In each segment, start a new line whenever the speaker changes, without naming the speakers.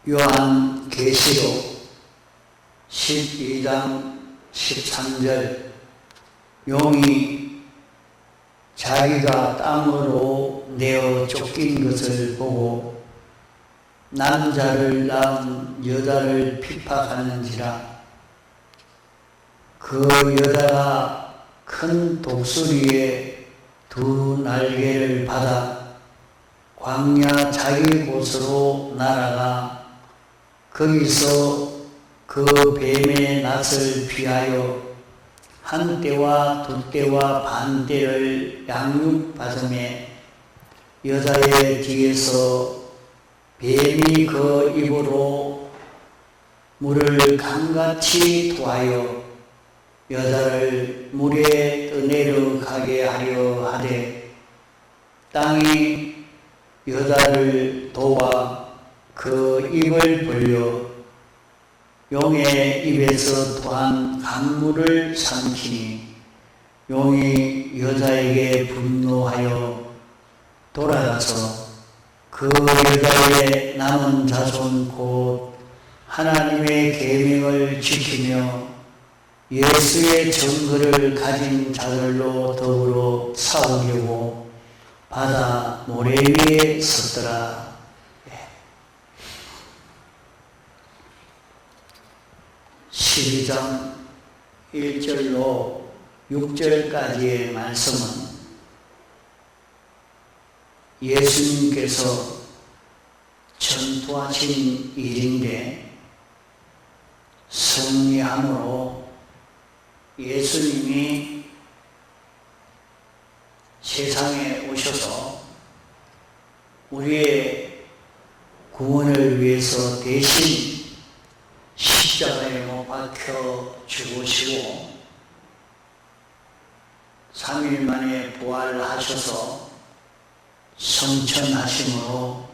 요한계시록 12장 13절 용이 자기가 땅으로 내어 쫓긴 것을 보고 남자를 낳은 여자를 핍박하는지라. 그 여자가 큰 독수리의 두 날개를 받아 광야 자기 곳으로 날아가 거기서 그 뱀의 낯을 피하여 한 때와 두 때와 반 때를 양육받음에 여자의 뒤에서 뱀이 그 입으로 물을 강같이 토하여 여자를 물에 떠내려가게 하려 하되 땅이 여자를 도와 그 입을 벌려 용의 입에서 토한 강물을 삼키니 용이 여자에게 분노하여 돌아가서 그 여자의 남은 자손 곧 하나님의 계명을 지키며 예수의 증거를 가진 자들로 더불어 싸우려고 바다 모래 위에 섰더라. 12장 1절로 6절까지의 말씀은 예수님께서 전투하신 일인데 승리함으로 예수님이 세상에 오셔서 우리의 구원을 위해서 대신 십자가에 못 박혀 죽으시고 3일 만에 부활하셔서 성천하심으로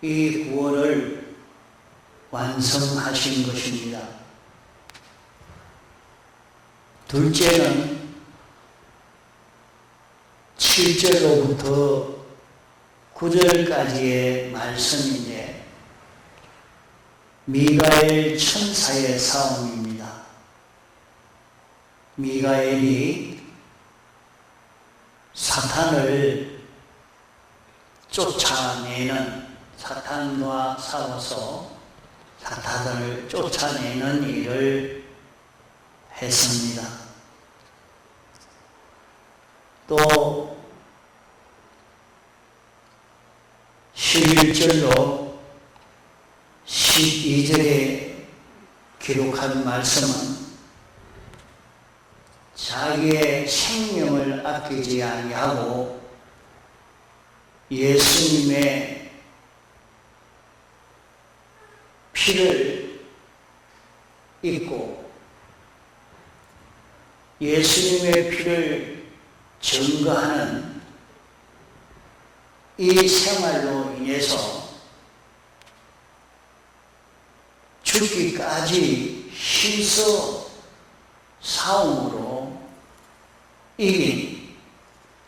이 구원을 완성하신 것입니다. 둘째는 7절로부터 9절까지의 말씀인데 미가엘 천사의 싸움입니다. 미가엘이 사탄을 쫓아내는, 사탄과 싸워서 사탄을 쫓아내는 일을 했습니다. 또 11절로 12절에 기록한 말씀은 자기의 생명을 아끼지 아니하고 예수님의 피를 입고 예수님의 피를 증거하는 이 생활로 인해서 죽기까지 힘써 싸움으로 이긴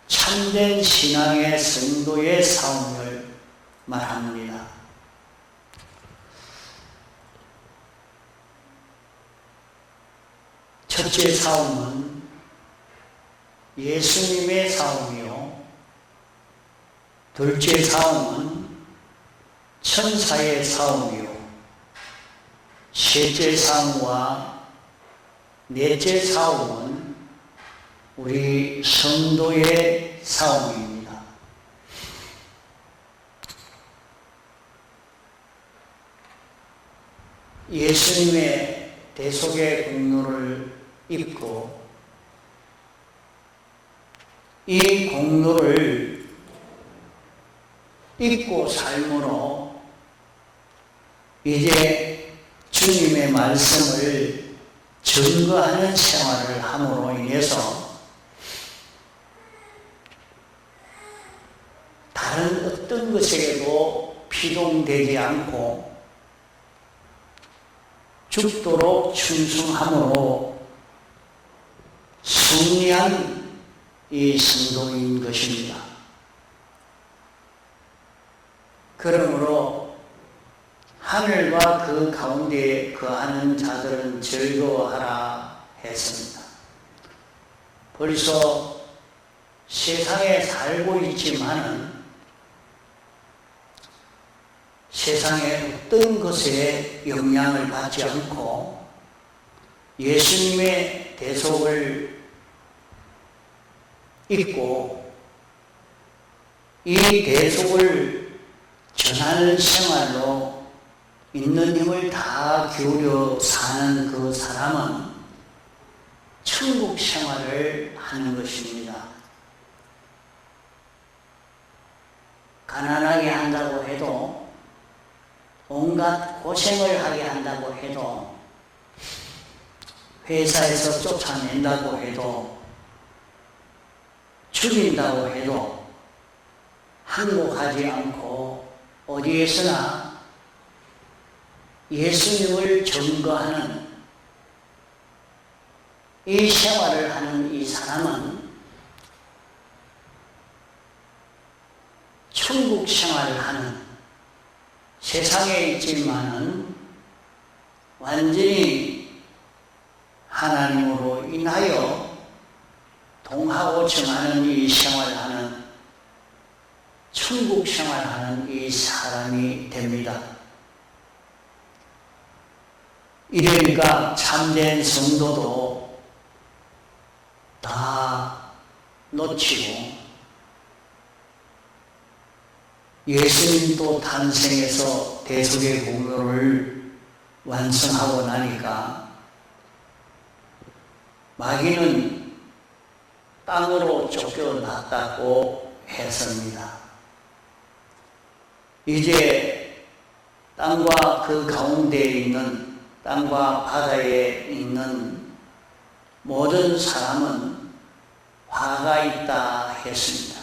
참된 신앙의 성도의 싸움을 말합니다. 첫째 싸움은 예수님의 싸움이요, 둘째 싸움은 천사의 싸움이요, 셋째 싸움과 넷째 싸움은 우리 성도의 싸움입니다. 예수님의 대속의 공로를 입고 이 공로를 입고 삶으로 이제 주님의 말씀을 증거하는 생활을 함으로 인해서 다른 어떤 것에게도 피동되지 않고 죽도록 충성함으로 승리한 이 성도인 것입니다. 하늘과 그 가운데 거하는 자들은 즐거워하라 했습니다. 벌써 세상에 살고 있지만은 세상의 어떤 것에 영향을 받지 않고 예수님의 대속을 잊고 이 대속을 전하는 생활로 있는 힘을 다 기울여 사는 그 사람은 천국 생활을 하는 것입니다. 가난하게 한다고 해도, 온갖 고생을 하게 한다고 해도, 회사에서 쫓아낸다고 해도, 죽인다고 해도 항복하지 않고 어디에서나 예수님을 증거하는 이 생활을 하는 이 사람은 천국 생활을 하는, 세상에 있지만은 완전히 하나님으로 인하여 동하고 정하는 이 생활하는, 천국 생활하는 이 사람이 됩니다. 이러니까 참된 성도도 다 놓치고 예수님도 탄생해서 대속의 공로를 완성하고 나니까 마귀는 땅으로 쫓겨났다고 했습니다. 이제 땅과 그 가운데 있는, 땅과 바다에 있는 모든 사람은 화가 있다 했습니다.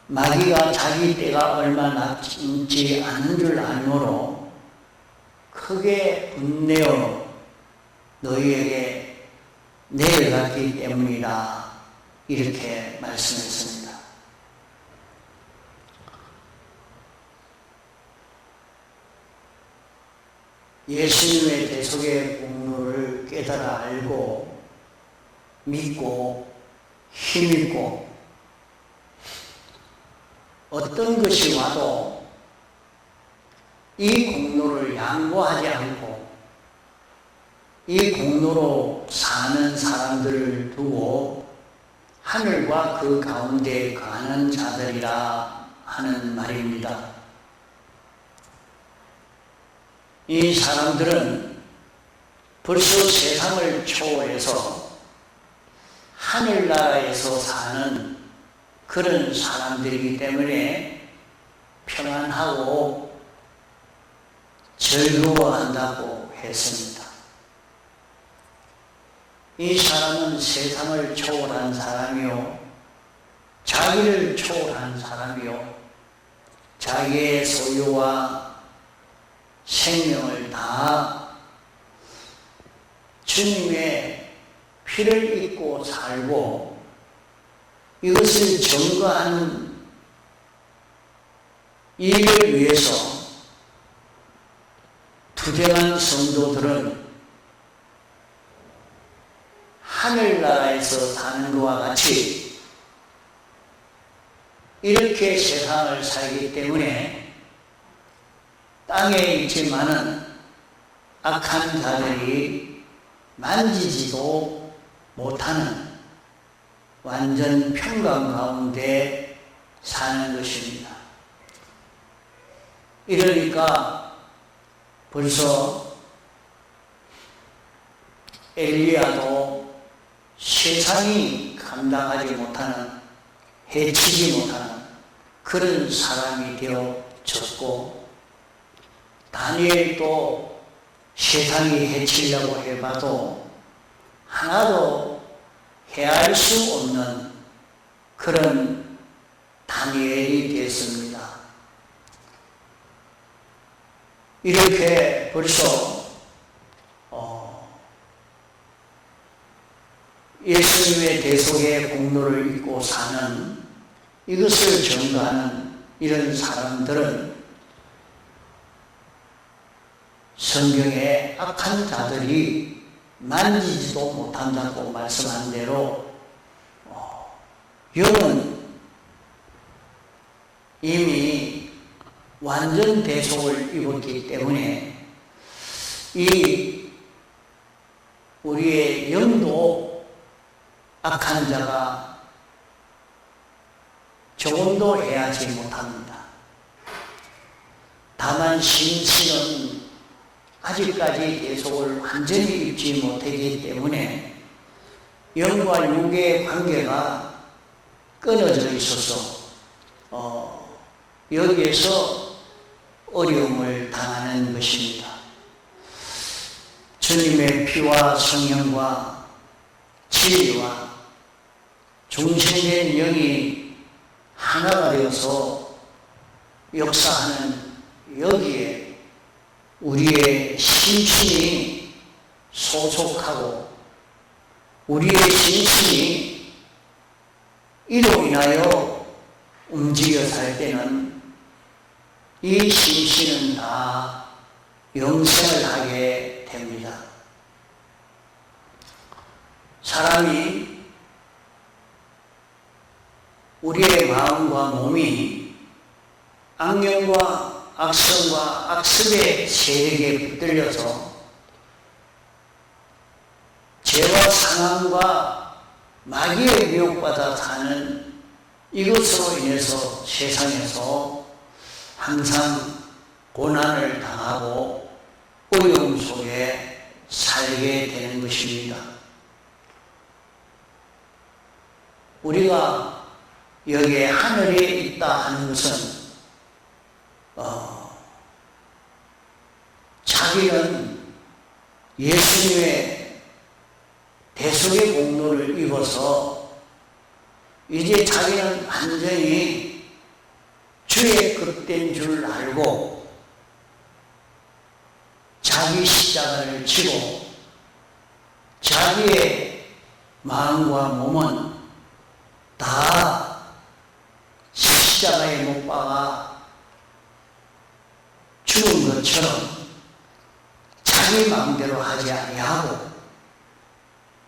마귀가 자기 때가 얼마 남지 않은 줄 알므로 크게 분내어 너희에게 내려갔기 때문이다, 이렇게 말씀했습니다. 예수님의 대속의 공로를 깨달아 알고 믿고 힘있고 어떤 것이 와도 이 공로를 양보하지 않고 이 공로로 사는 사람들을 두고 하늘과 그 가운데 거하는 자들이라 하는 말입니다. 이 사람들은 벌써 세상을 초월해서 하늘나라에서 사는 그런 사람들이기 때문에 평안하고 즐거워한다고 했습니다. 이 사람은 세상을 초월한 사람이요, 자기를 초월한 사람이요, 자기의 소유와 생명을 다 주님의 피를 입고 살고 이것을 증거하는 이를 위해서 투쟁한 성도들은 하늘나라에서 사는 것과 같이 이렇게 세상을 살기 때문에 땅에 있지만은 악한 자들이 만지지도 못하는 완전 평강 가운데 사는 것입니다. 이러니까 벌써 엘리야도 세상이 감당하지 못하는, 해치지 못하는 그런 사람이 되어졌고, 다니엘도 세상이 해치려고 해봐도 하나도 해할 수 없는 그런 다니엘이 됐습니다. 이렇게 벌써 예수님의 대속의 공로를 잊고 사는, 이것을 증거하는 이런 사람들은 성경에 악한 자들이 만지지도 못한다고 말씀한 대로 영은 이미 완전 대속을 입었기 때문에 이 우리의 영도 악한 자가 조금도 해하지 못합니다. 다만 신신은 아직까지 대속을 완전히 입지 못하기 때문에 영과 육의 관계가 끊어져 있어서 여기에서 어려움을 당하는 것입니다. 주님의 피와 성령과 진리와 중생된 영이 하나가 되어서 역사하는 여기에 우리의 심신이 소속하고 우리의 심신이 이로 인하여 움직여 살 때는 이 심신은 다 영생을 하게 됩니다. 사람이 우리의 마음과 몸이 악령과 악성과 악습의 세력에 붙들려서 죄와 상함과 마귀의 미혹받아 사는 이것으로 인해서 세상에서 항상 고난을 당하고 어려움 속에 살게 되는 것입니다. 우리가 여기에 하늘에 있다 하는 것은 자기는 예수님의 대속의 공로를 입어서 이제 자기는 완전히 주의 것된 줄 알고 자기 십자가를 지고 자기의 마음과 몸은 다 십자가에 못 박아 죽은 것처럼 자기 마음대로 하지 아니하고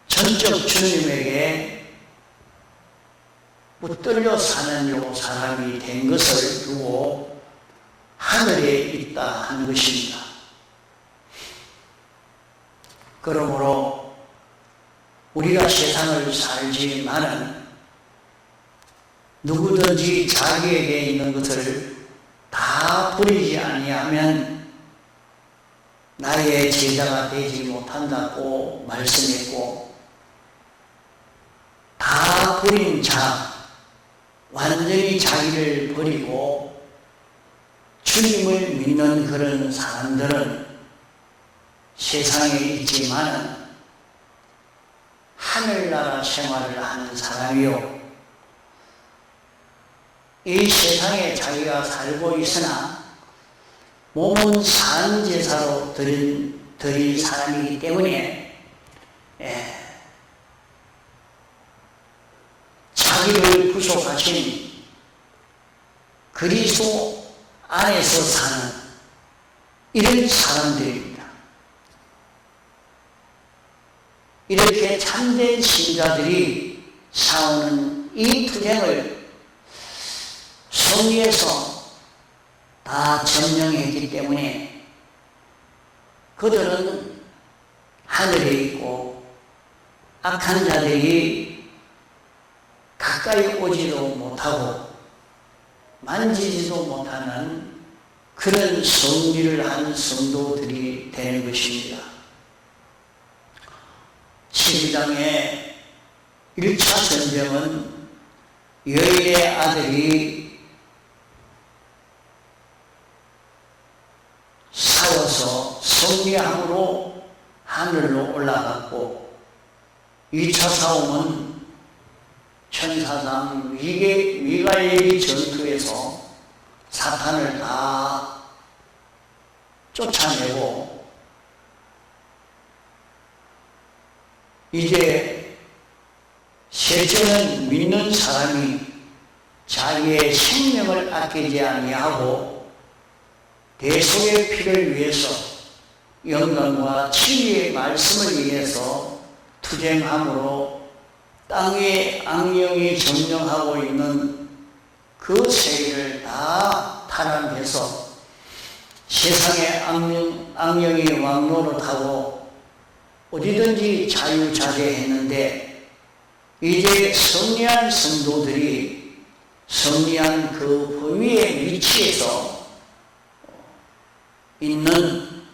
전적 주님에게 붙들려 사는 요 사람이 된 것을 두고 하늘에 있다 하는 것입니다. 그러므로 우리가 세상을 살지만은 누구든지 자기에게 있는 것을 다 버리지 아니하면 나의 제자가 되지 못한다고 말씀했고, 다 버린 자, 완전히 자기를 버리고 주님을 믿는 그런 사람들은 세상에 있지만 하늘나라 생활을 하는 사람이요, 이 세상에 자기가 살고 있으나 몸은 산제사로 드린 사람이기 때문에 자기를 구속하신 그리스도 안에서 사는 이런 사람들입니다. 이렇게 참된 신자들이 싸우는 이 투쟁을 성리에서 다 점령했기 때문에 그들은 하늘에 있고 악한 자들이 가까이 오지도 못하고 만지지도 못하는 그런 성리를 한 성도들이 되는 것입니다. 12장의 1차 전쟁은 여인의 아들이 싸워서 승리함으로 하늘로 올라갔고, 2차 싸움은 천사장 미가엘이 전투에서 사탄을 다 쫓아내고 이제 셋째는 믿는 사람이 자기의 생명을 아끼지 아니하고 대속의 피를 위해서 영광과 진리의 말씀을 위해서 투쟁함으로 땅에 악령이 점령하고 있는 그 세계를 다 탈환해서 세상에 악령이 왕노릇하고 어디든지 자유자재했는데 이제 승리한 성도들이 승리한 그 범위의 위치에서 있는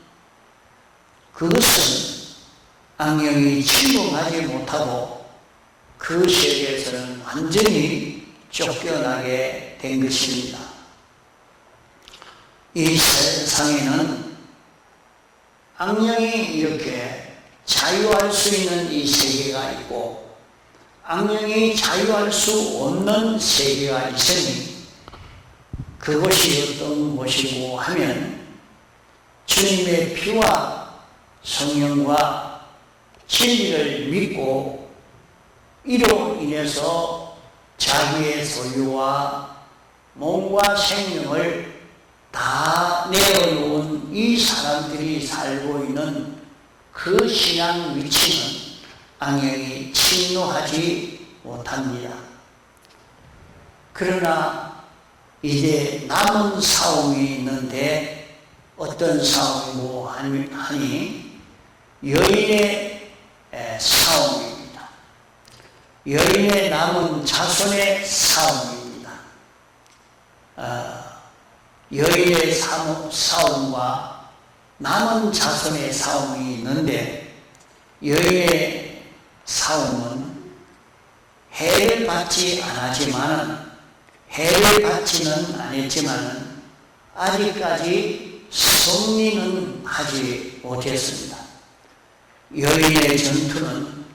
그것은 악령이 침범하지 못하고 그 세계에서는 완전히 쫓겨나게 된 것입니다. 이 세상에는 악령이 이렇게 자유할 수 있는 이 세계가 있고 악령이 자유할 수 없는 세계가 있으니 그것이 어떤 것이고 하면 주님의 피와 성령과 진리를 믿고 이로 인해서 자기의 소유와 몸과 생명을 다 내어놓은 이 사람들이 살고 있는 그 신앙 위치는 악령이 침노하지 못합니다. 그러나 이제 남은 싸움이 있는데 어떤 싸움이고 하니 여인의 싸움입니다. 여인의 남은 자손의 싸움입니다. 여인의 싸움과 남은 자손의 싸움이 있는데 여인의 싸움은 해를 받지 해를 받지는 않았지만 아직까지 승리는 하지 못했습니다. 여인의 전투는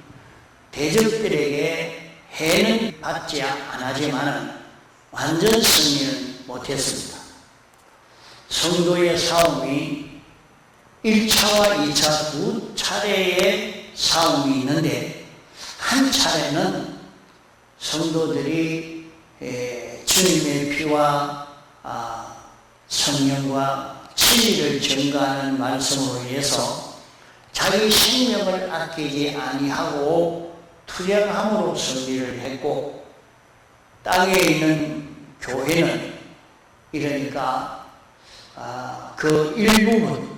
대적들에게 해는 받지 않았지만 완전 승리는 못했습니다. 성도의 싸움이 1차와 2차 두 차례의 싸움이 있는데 한 차례는 성도들이 주님의 피와 성령과 진리를 증거하는 말씀으로 인해서 자기 생명을 아끼지 아니하고 투쟁함으로 승리를 했고 땅에 있는 교회는 이러니까 그 일부분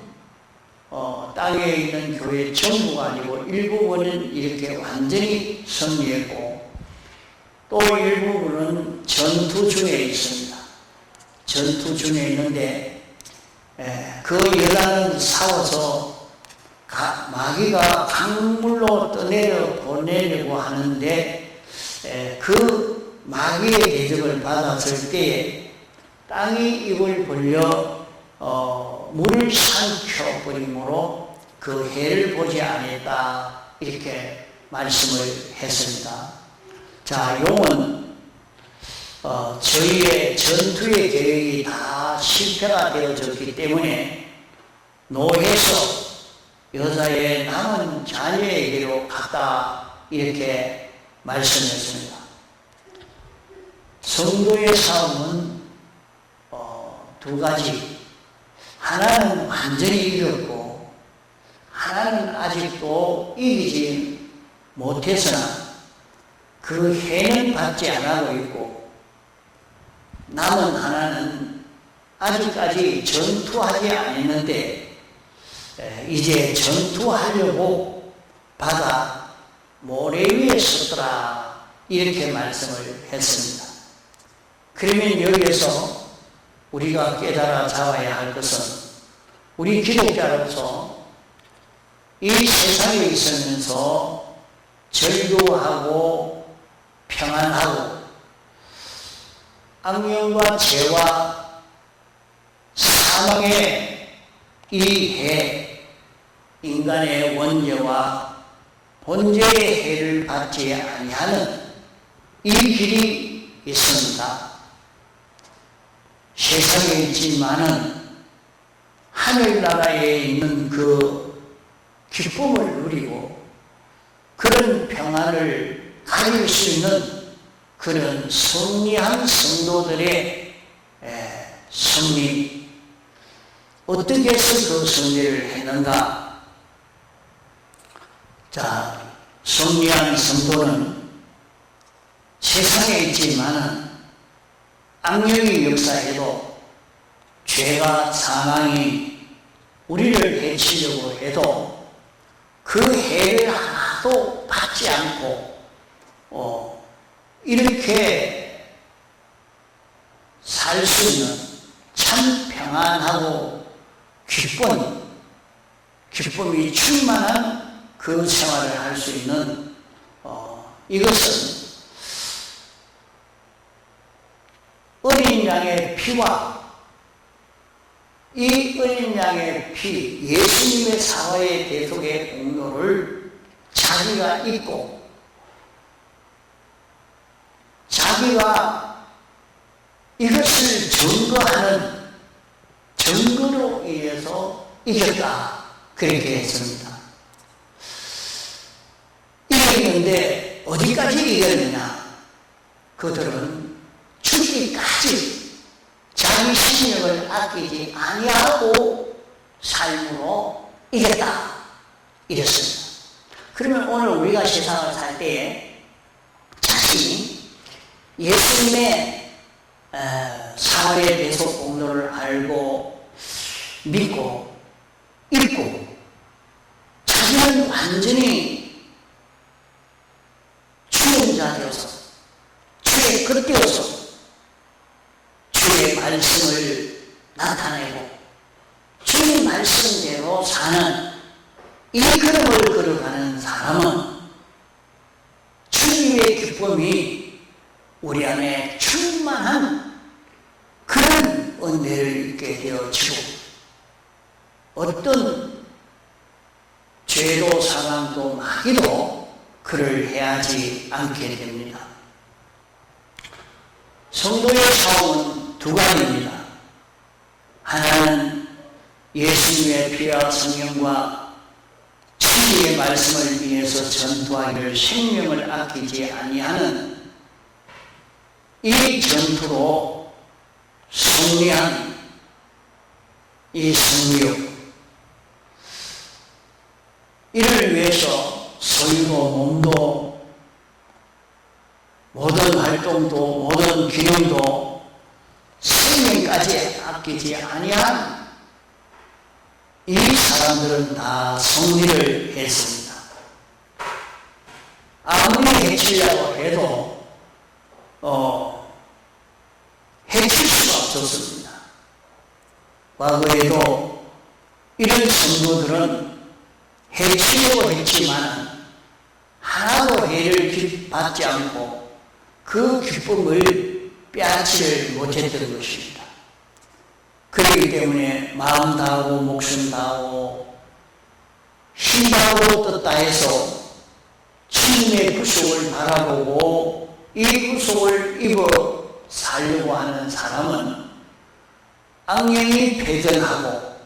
땅에 있는 교회 전부가 아니고 일부분은 이렇게 완전히 승리했고 또 일부분은 전투 중에 있습니다. 전투 중에 있는데 그 여자는 싸워서 마귀가 강물로 떠내려 보내려고 하는데 그 마귀의 대적을 받았을 때에 땅이 입을 벌려 물을 삼켜버림으로 그 해를 보지 않았다 이렇게 말씀을 했습니다. 자, 용은 저희의 전투의 계획이 다 실패가 되어졌기 때문에 노해서 여자의 남은 자녀에게로 갔다 이렇게 말씀했습니다. 성도의 싸움은 두 가지, 하나는 완전히 이겼고 하나는 아직도 이기지 못해서나 그 해는 받지 않고 있고 남은 하나는 아직까지 전투하지 않았는데 이제 전투하려고 바다 모래 위에 섰더라 이렇게 말씀을 했습니다. 그러면 여기에서 우리가 깨달아 잡아야 할 것은 우리 기독자로서 이 세상에 있으면서 절교하고 평안하고 악령과 죄와 사망의 이 해, 인간의 원죄와 본죄의 해를 받지 아니하는 이 길이 있습니다. 세상에 있지만은 하늘나라에 있는 그 기쁨을 누리고 그런 평안을 가질 수 있는 그런 승리한 성도들의 승리, 어떻게 해서 그 승리를 했는가? 자, 승리한 성도는 세상에 있지만은 악령이 역사해도 죄가 사망이 우리를 해치려고 해도 그 해를 하나도 받지 않고 이렇게 살 수 있는 참 평안하고 기쁨이 충만한 그 생활을 할 수 있는 이것은 어린 양의 피와 이 어린 양의 피, 예수님의 사화의 대속의 공로를 자기가 잊고 자기가 이것을 증거하는 증거로 인해서 이겼다, 그렇게 했습니다. 이겼는데 어디까지 이겼느냐? 그들은 죽기까지 자기 생명을 아끼지 아니하고 삶으로 이겼다, 이랬습니다. 그러면 오늘 우리가 세상을 살 때에 자신이 예수님의 사활의 대속 공로를 알고 믿고 읽고 자기는 완전히 죽은 자 되어서 주의 것 되어서 주의 말씀을 나타내고 주의 말씀대로 사는 이 걸음을 걸어가는 사람은 주님의 기쁨이 우리 안에 충만한 그런 은혜를 입게 되어지고 어떤 죄도 사망도 마귀도 그를 해하지 않게 됩니다. 성도의 싸움은 두 가지입니다. 하나는 예수님의 피와 성령과 진리의 말씀을 위해서 전투하기를 생명을 아끼지 아니하는 이 전투로 승리한 이 승리욕, 이를 위해서 소유도 몸도 모든 활동도 모든 기능도 생명까지 아끼지 아니한 이 사람들은 다 승리를 했습니다. 아무리 해치려고 해도 해칠 수가 없었습니다. 과거에도 이런 성도들은 해치려고 했지만 하나도 해를 받지 않고 그 기쁨을 빼앗지를 못했던 것입니다. 그렇기 때문에 마음 다하고 목숨 다하고 힘 다하고 뜻 다해서 주님의 구속을 바라보고 이 구속을 입어 살려고 하는 사람은 악령이 패전하고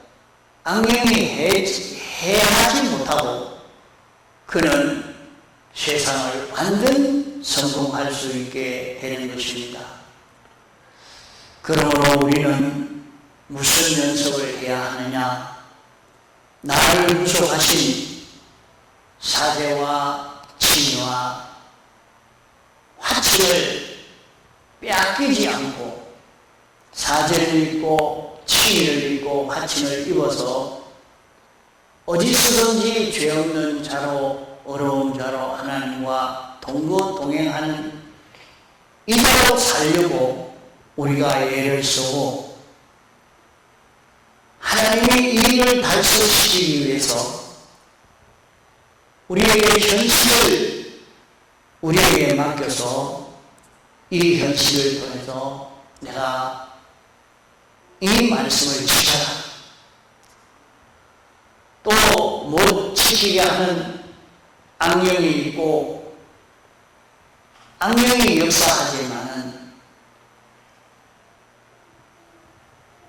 악령이 해하지 못하고 그는 세상을 완전 성공할 수 있게 되는 것입니다. 그러므로 우리는 무슨 연습을 해야 하느냐? 나를 구속하신 사제와 친위와 화친을 빼앗기지 않고 사제를 입고 친위를 입고 화친을 입어서 어디서든지 죄 없는 자로 어려운 자로 하나님과 동거동행하는 이대로 살려고 우리가 애를 쓰고 하나님의 일을 달성시키기 위해서 우리에게 현실을 우리에게 맡겨서 이 현실을 통해서 내가 이 말씀을 지켜라. 또 못 지키게 하는 악령이 있고 악령이 역사하지만은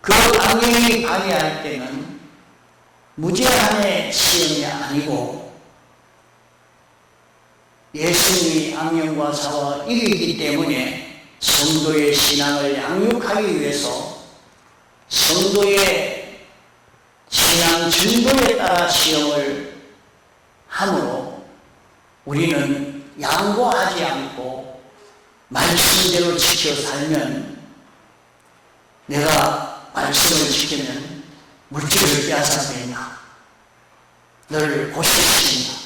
그 악령이 방해할 때는 무제한의 시험이 아니고 예수님이 악령과 싸워 이기기 때문에 성도의 신앙을 양육하기 위해서 성도의 신앙 정도에 따라 시험을 하므로 우리는 양보하지 않고 말씀대로 지켜 살면, 내가 말씀을 지키면 물질을 빼앗아버린다, 너를 고시시킨다,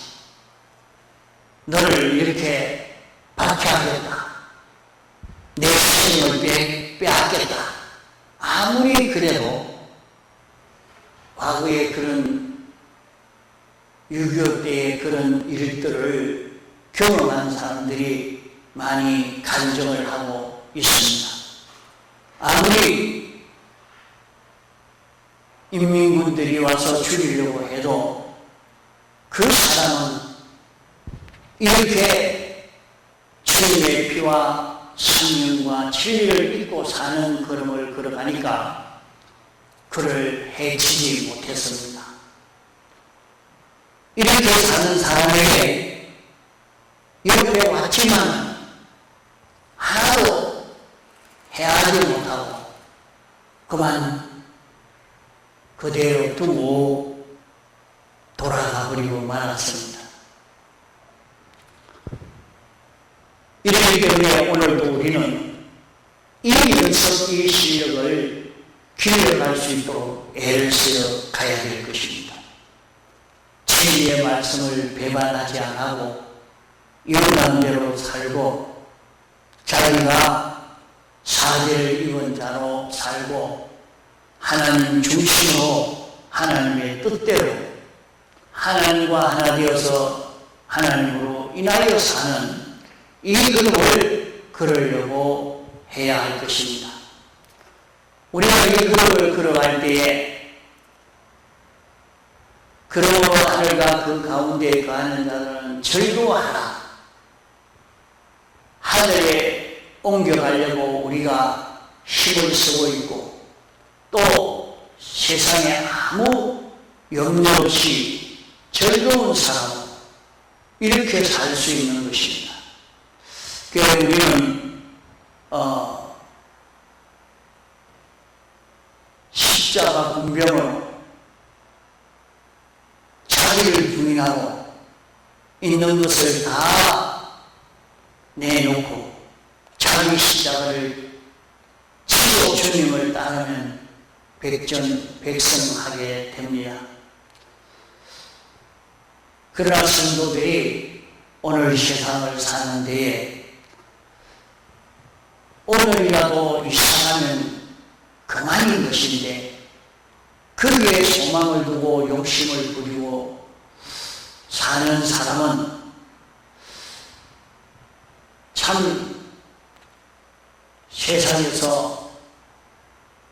너를 이렇게 박해하겠다, 내 생명을 빼앗겠다. 아무리 그래도 과거에 그런 6.25 때의 그런 일들을 경험한 사람들이 많이 간증을 하고 있습니다. 아무리 인민군들이 와서 죽이려고 해도 그 사람은 이렇게 주님의 피와 성령과 진리를 믿고 사는 걸음을 걸어가니까 그를 해치지 못했습니다. 이렇게 사는 사람에게 옆에 왔지만 하나도 해하지 못하고 그만 그대로 두고 돌아가 버리고 말았습니다. 이렇기 때문에 오늘도 우리는 이 연습의 실력을 길러갈 수 있도록 애를 쓰여 가야 될 것입니다. 진리의 말씀을 배반하지 않고 영감대로 살고 자기가 사죄를 입은 자로 살고 하나님 중심으로 하나님의 뜻대로 하나님과 하나 되어서 하나님으로 인하여 사는 이 걸음을 걸으려고 해야 할 것입니다. 우리가 이 걸음을 걸어갈 때에 그러므로 하늘과 그 가운데에 거하는 자들은 즐거워하라. 하늘에 옮겨가려고 우리가 힘을 쓰고 있고 또 세상에 아무 염려 없이 즐거운 사람으로 이렇게 살 수 있는 것입니다. 그래서 우리는 십자가 분명으로 자기를 부인하고 있는 것을 다 내놓고 자기 십자가를 지고 주님을 따르면 백전백승하게 됩니다. 그러나 성도들이 오늘 세상을 사는 데에 오늘이라도 이상하면 그만인 것인데 거기에 소망을 두고 욕심을 부리고 사는 사람은 참 세상에서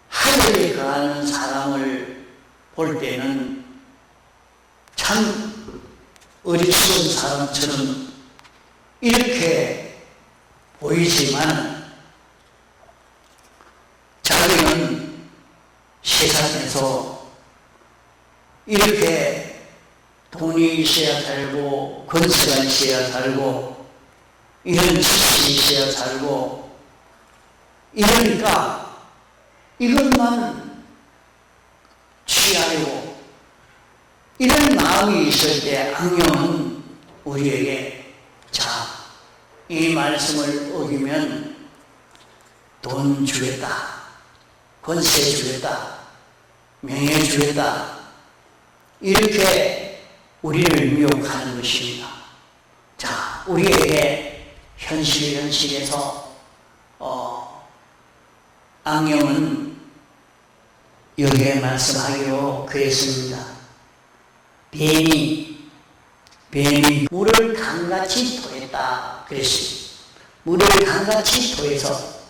하늘에 거하는 사람을 볼 때는 참 어리석은 사람처럼 이렇게 보이지만 자기는 세상에서 이렇게 돈이 있어야 살고 권세가 있어야 살고 이런 지식이 있어야 살고 이러니까 이것만 취하려고 이런 마음이 있을 때 악령은 우리에게 자, 이 말씀을 어기면 돈 주겠다, 권세 주겠다, 명예 주겠다 이렇게 우리를 미혹하는 것입니다. 자, 우리에게 현실에서 악령은 여기에 말씀하기로 그랬습니다. 뱀이 물을 강같이 토했다 그랬습니다. 물을 강같이 토해서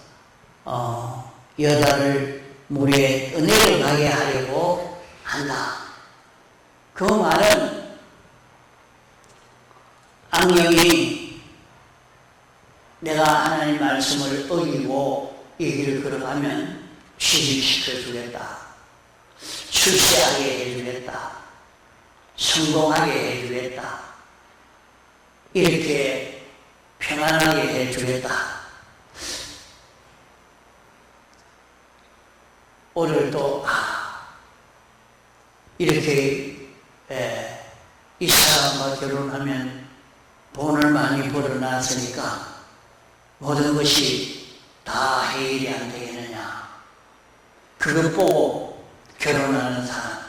여자를 물에 떠내려가게 하려고 한다. 그 말은 악령이 내가 하나님 말씀을 어기고 이 길을 걸어가면 취직시켜 주겠다, 출세하게 해주겠다, 성공하게 해주겠다 이렇게 평안하게 해주겠다. 오늘도 이렇게 이 사람과 결혼하면 돈을 많이 벌어놨으니까 모든 것이 다 해결이 안 되겠느냐. 그것 보고 결혼하는 사람.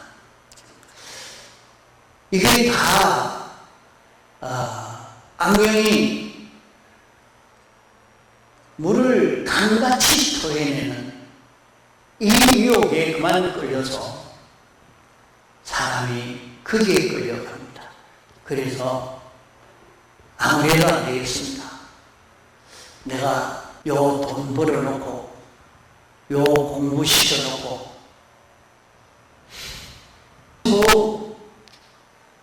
이게 다 악령이 물을 강같이 토해내는 이 유혹에 그만 끌려서 사람이 거기에 끌려갑니다. 그래서 아무래도 안 되겠습니다. 내가 요 돈 벌어놓고 요 공부 시켜놓고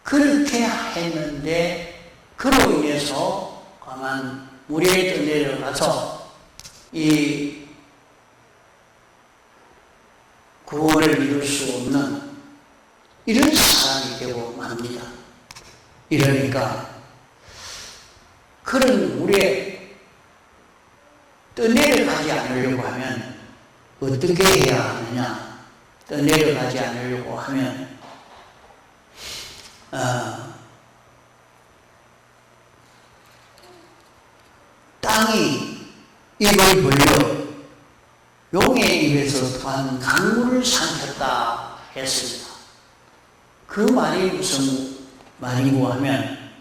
그렇게 했는데 그로 인해서 가만 물에 떠내려가서 이 구원을 이룰 수 없는 이런 사람이 되고 맙니다. 이러니까 그런 물에 떠내려가지 않으려고 하면 어떻게 해야 하느냐. 떠내려가지 않으려고 하면 땅이 입을 벌려 용의 입에서 또한 강물을 삼켰다 했습니다. 그 말이 무슨 말이고 하면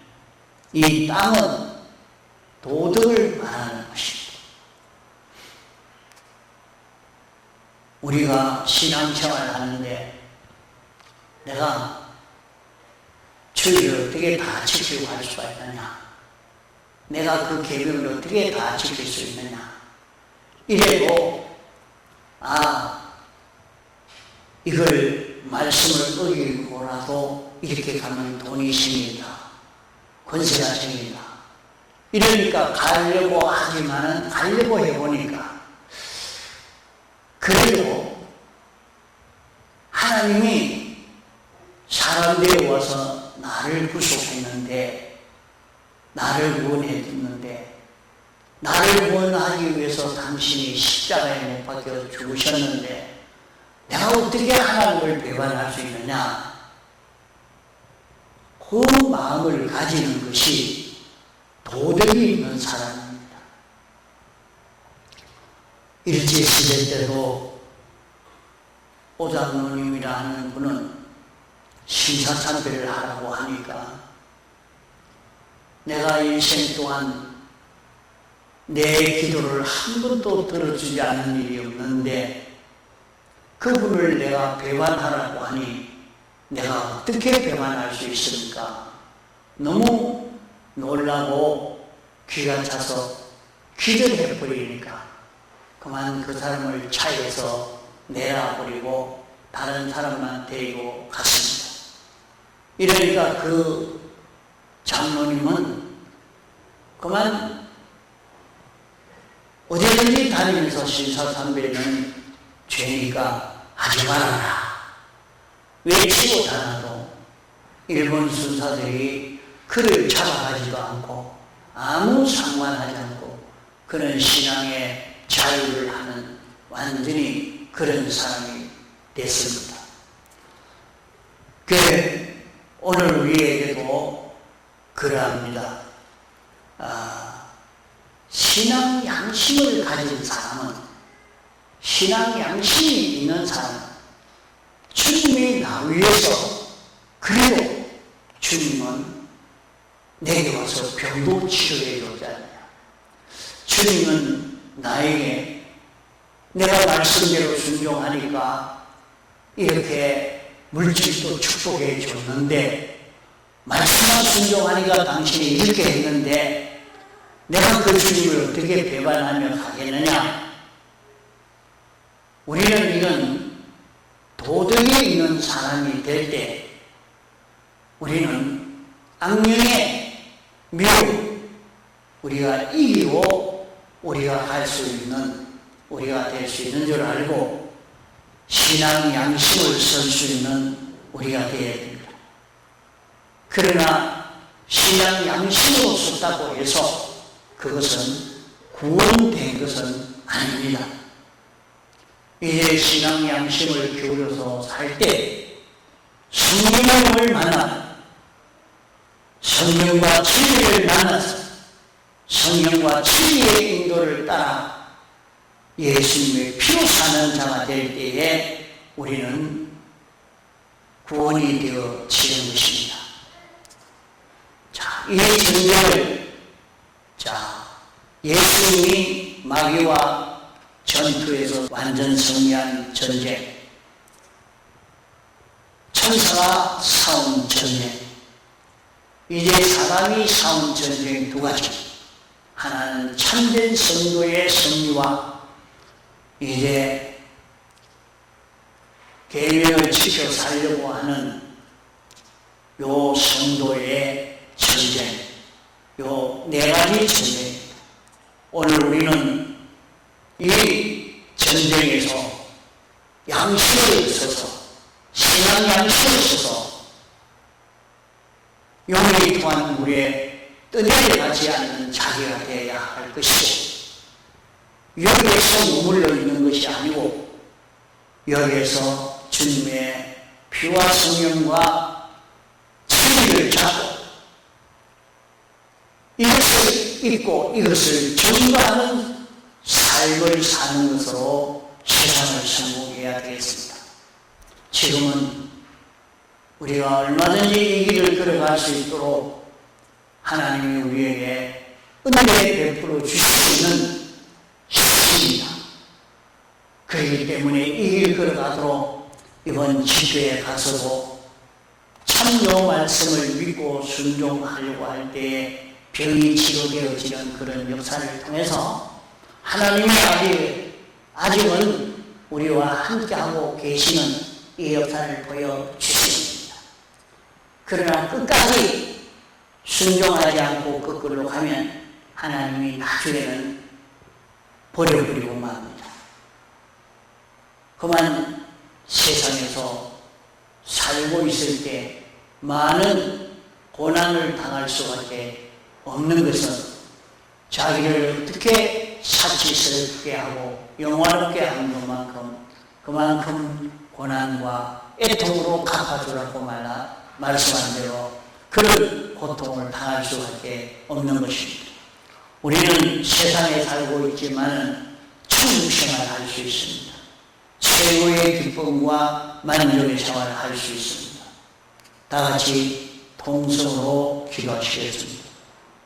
이 땅은 도덕을 말하는 것입니다. 우리가 신앙생활을 하는데 내가 주의를 어떻게 다 지키고 갈 수가 있느냐. 내가 그 계명을 어떻게 다 지킬 수 있느냐. 이래도 이걸 말씀을 어기고라도 이렇게 가면 돈이 생긴다. 권세가 생긴다. 이러니까 가려고 하지만은 가려고 해보니까 그래도 하나님이 사람 되어와서 나를 구속했는데 나를 구원해줬는데 나를 구원하기 위해서 당신이 십자가에 못 박혀 죽으셨는데 내가 어떻게 하나님을 배반할 수 있느냐. 그 마음을 가지는 것이 도덕이 있는 사람입니다. 일제시대 때도 오장로님이라는 분은 신사참배를 하라고 하니까 내가 인생 동안 내 기도를 한 번도 들어주지 않는 일이 없는데 그분을 내가 배반하라고 하니 내가 어떻게 배반할 수 있습니까? 너무 놀라고 귀가 차서 기절해버리니까 그만 그 사람을 차에서 내려버리고 다른 사람만 데리고 갔습니다. 이러니까 그 장로님은 그만 어디든지 다니면서 신사참배는 죄니까 하지 말아라 외치고 다녀도 일본 순사들이 그를 잡아가지도 않고 아무 상관하지 않고 그런 신앙의 자유를 하는 완전히 그런 사람이 됐습니다. 오늘 우리에게도 그러합니다. 신앙 양심을 가진 사람은, 신앙 양심이 있는 사람은 주님이 나 위해서, 그래도 주님은 내게 와서 병도 치료해 주잖아요. 주님은 나에게 내가 말씀대로 순종하니까 이렇게 물질도 축복해 줬는데, 말씀만 순종하니까 당신이 이렇게 했는데 내가 그 주님을 어떻게 배반하며 가겠느냐. 우리는 이런 도덕이 있는 사람이 될 때 우리는 악령의 미혹 우리가 이기고 우리가 할 수 있는, 우리가 될 수 있는 줄 알고 신앙 양심을 쓸 수 있는 우리가 되어야 됩니다. 그러나 신앙 양심으로 썼다고 해서 그것은 구원된 것은 아닙니다. 이제 신앙 양심을 기울여서 살 때 성령을 만나 성령과 진리를 만나서 성령과 진리의 인도를 따라 예수님의 피로 사는 자가 될 때에 우리는 구원이 되어지는 것입니다. 자, 이 전쟁을 예수님이 마귀와 전투에서 완전 승리한 전쟁, 천사가 싸운 전쟁, 이제 사람이 싸운 전쟁 두 가지. 하나는 참된 성도의 승리와 이제 계명을 지켜 살려고 하는 요 성도의 전쟁, 요 네 가지 전쟁입니다. 오늘 우리는 이 전쟁에서 양심을 써서, 신앙 양심을 써서 용이 통한 물에 떠내려가지 않는 자기가 되어야 할 것이고, 여기에서 머물러 있는 것이 아니고 여기에서 주님의 피와 성령과 진리를 잡고 이것을 잊고 이것을 전가하는 삶을 사는 것으로 세상을 성공해야 되겠습니다. 지금은 우리가 얼마든지 이 길을 걸어갈 수 있도록 하나님이 우리에게 은혜 베풀어 주실 수 있는 시기입니다. 그렇기 때문에 이 길 걸어가도록 이번 집회에 가서도 참요 말씀을 믿고 순종하려고 할 때에 병이 치료되어지는 그런 역사를 통해서 하나님이 아직은 우리와 함께하고 계시는 이 역사를 보여주십니다. 그러나 끝까지 순종하지 않고 거꾸로 가면 하나님이 나중에는 버려버리고 맙니다. 그만 세상에서 살고 있을 때 많은 고난을 당할 수밖에 없는 것은 자기를 어떻게 사치스럽게 하고 영화롭게 하는 것만큼 그만큼 고난과 애통으로 갚아주라고 말씀한 대로 그런 고통을 당할 수밖에 없는 것입니다. 우리는 세상에 살고 있지만 천국생활을 할 수 있습니다. 최고의 기쁨과 만족의 생활을 할 수 있습니다. 다 같이 통성으로 기도하시겠습니다.